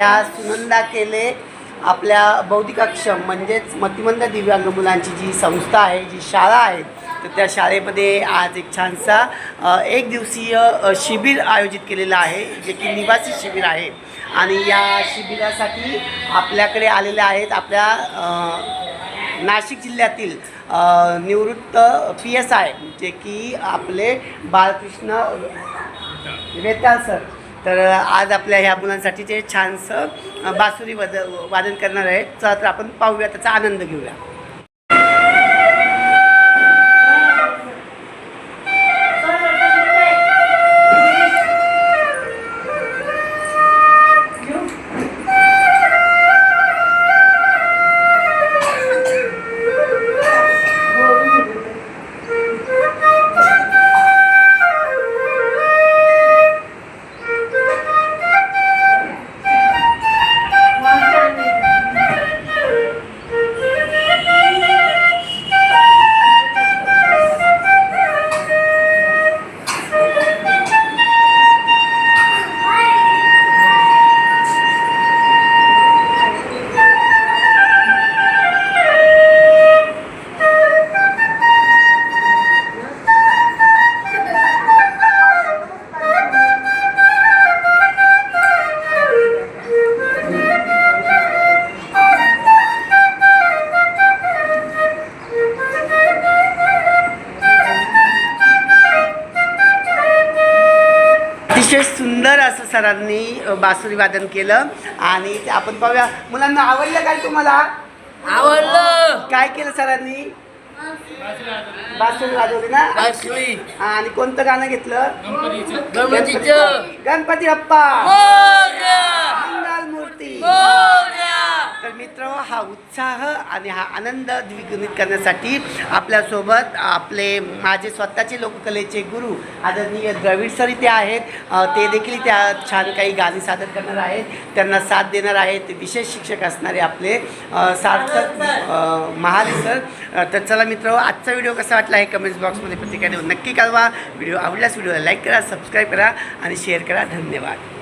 या सुनंदा केले आपल्या बौद्धिक अक्षम म्हणजेच मतिमंद दिव्यांग मुलांची जी संस्था आहे, जी शाळा आहे, तर त्या शाळेमध्ये आज एक छानसा एक दिवसीय शिबिर आयोजित केलेलं आहे, जे की निवासी शिबिर आहे. आणि या शिबिरासाठी आपल्याकडे आलेले आहेत आपल्या नाशिक जिल्ह्यातील निवृत्त PSI जे की आपले बाळकृष्ण वेताळ सर. तर आज आपल्या ह्या मुलांसाठी ते छानसं बासुरी वादन करणार आहेत. तर आपण पाहूया, त्याचा आनंद घेऊया. अतिशय सुंदर असं सरांनी बासुरी वादन केलं. आणि आपण पाहूया, मुलांना आवडलं काय? तुम्हाला आवडलं. काय केलं सरांनी? बासुरी वाजवली ना? बासुरी. आणि कोणतं गाणं घेतलं? गणपतीचं. गणपती बाप्पा मोरया. मंगल मूर्ती. मोरया. तर मित्र, हा उत्साह आणि हा आनंद द्विगुणित करण्यासाठी आपल्यासोबत आपले माझे स्वतःचे लोककलेचे गुरु आदरणीय द्रविड सर इथे आहेत. ते देखील त्या छान काही गाणी सादर करणार आहेत. त्यांना साथ देणार आहेत विशेष शिक्षक असणारे आपले सार्थक महाले सर. तर चला मित्र, आजचा व्हिडिओ कसा वाटला हे कमेंट्स बॉक्समध्ये प्रतिक्रिया देऊन नक्की कळवा. व्हिडिओ आवडल्यास व्हिडिओला लाईक करा, सबस्क्राईब करा आणि शेअर करा. धन्यवाद.